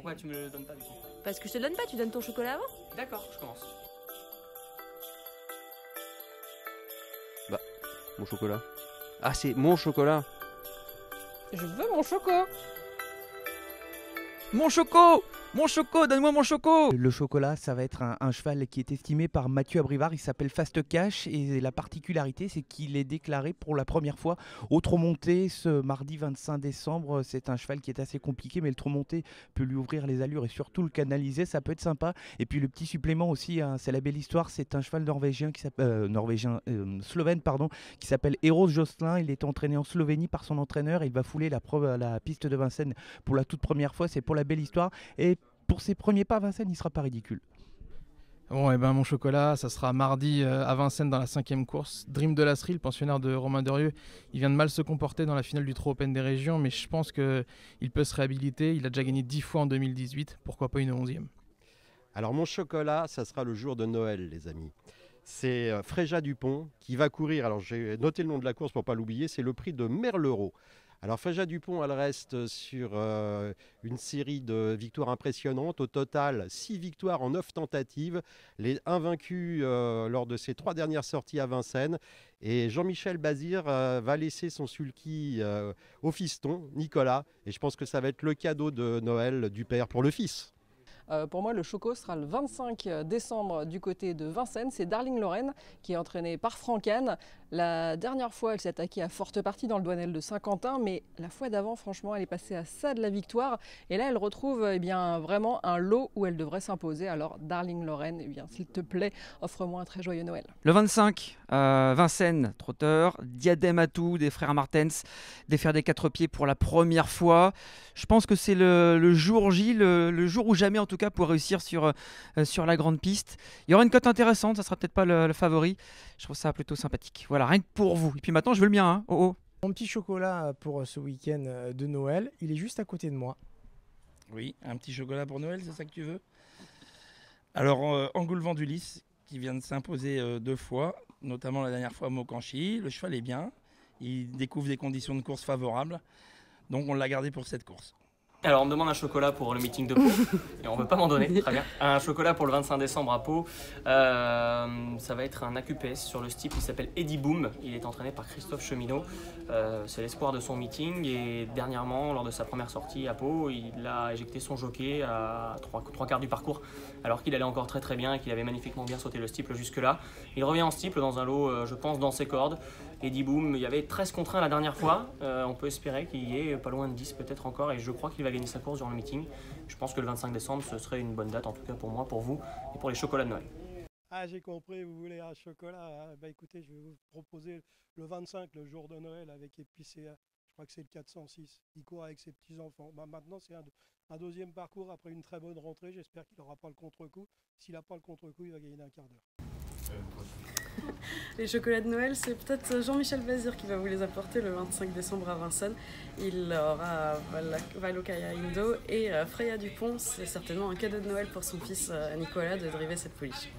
Pourquoi tu me le donnes pas du coup? Parce que je te le donne pas, tu donnes ton chocolat avant. D'accord, je commence. Bah, mon chocolat. Ah, c'est mon chocolat. Je veux mon choco. Mon choco! Mon choco! Donne-moi mon choco! Le chocolat, ça va être un cheval qui est estimé par Mathieu Abrivard. Il s'appelle Fast Cash et la particularité, c'est qu'il est déclaré pour la première fois au Trot-Monté ce mardi 25 décembre. C'est un cheval qui est assez compliqué, mais le Trot-Monté peut lui ouvrir les allures et surtout le canaliser. Ça peut être sympa. Et puis le petit supplément aussi, hein, c'est la belle histoire. C'est un cheval norvégien qui s'appelle slovène, pardon, qui s'appelle Eros Jocelyn. Il est entraîné en Slovénie par son entraîneur. Il va fouler la piste de Vincennes pour la toute première fois. C'est pour la belle histoire. Et pour ses premiers pas à Vincennes, il ne sera pas ridicule. Bon, et ben mon chocolat, ça sera mardi à Vincennes dans la 5e course. Dream de Lasserie, le pensionnaire de Romain Derieux, il vient de mal se comporter dans la finale du Trot Open des régions, mais je pense qu'il peut se réhabiliter. Il a déjà gagné 10 fois en 2018, pourquoi pas une 11e. Alors mon chocolat, ça sera le jour de Noël, les amis. C'est Fréja Dupont qui va courir. Alors j'ai noté le nom de la course pour ne pas l'oublier, c'est le prix de Merlereau. Alors Fréja Dupont, elle reste sur une série de victoires impressionnantes. Au total, 6 victoires en 9 tentatives. Les invaincus lors de ses 3 dernières sorties à Vincennes. Et Jean-Michel Bazir va laisser son sulky au fiston, Nicolas. Et je pense que ça va être le cadeau de Noël du père pour le fils. Pour moi, le choco sera le 25 décembre du côté de Vincennes. C'est Darling Lorraine qui est entraînée par Franck-Anne. La dernière fois, elle s'est attaquée à forte partie dans le Douanel de Saint-Quentin, mais la fois d'avant, franchement, elle est passée à ça de la victoire. Et là, elle retrouve vraiment un lot où elle devrait s'imposer. Alors, Darling Lorraine, s'il te plaît, offre-moi un très joyeux Noël. Le 25, Vincennes, trotteur, diadème à tout, des frères Martens, des fers des 4 pieds pour la première fois. Je pense que c'est le jour J, le jour ou jamais en tout cas pour réussir sur la grande piste. Il y aura une cote intéressante, ça sera peut-être pas le favori. Je trouve ça plutôt sympathique. Voilà, rien que pour vous. Et puis maintenant, je veux le mien. Hein. Oh, oh. Mon petit chocolat pour ce week-end de Noël, il est juste à côté de moi. Oui, un petit chocolat pour Noël, c'est ça que tu veux? Alors, Engoulevent d'Ulysse, qui vient de s'imposer 2 fois, notamment la dernière fois à Mokanchi. Le cheval est bien, il découvre des conditions de course favorables, donc on l'a gardé pour cette course. Alors on me demande un chocolat pour le meeting de Pau, et on ne veut pas m'en donner, très bien. Un chocolat pour le 25 décembre à Pau, ça va être un AQPS sur le style qui s'appelle Eddie Boom. Il est entraîné par Christophe Cheminot, c'est l'espoir de son meeting et dernièrement, lors de sa première sortie à Pau, il a éjecté son jockey à 3 quarts du parcours, alors qu'il allait encore très très bien et qu'il avait magnifiquement bien sauté le steeple jusque-là. Il revient en steeple dans un lot, je pense, dans ses cordes. Eddie Boom, il y avait 13 contre 1 la dernière fois, on peut espérer qu'il y ait pas loin de 10 peut-être encore et je crois qu'il va gagner sa course durant le meeting. Je pense que le 25 décembre ce serait une bonne date en tout cas pour moi, pour vous et pour les chocolats de Noël. Ah j'ai compris, vous voulez un chocolat, hein. Bah écoutez, je vais vous proposer le 25, le jour de Noël avec épicéa. Je crois que c'est le 406, il court avec ses petits-enfants. Bah, maintenant c'est un deuxième parcours après une très bonne rentrée, j'espère qu'il n'aura pas le contre-coup. S'il n'a pas le contre-coup, il va gagner d'un quart d'heure. Les chocolats de Noël, c'est peut-être Jean-Michel Bazir qui va vous les apporter le 25 décembre à Vincennes. Il aura Valokaya Indo et Freya Dupont. C'est certainement un cadeau de Noël pour son fils Nicolas de driver cette pouliche.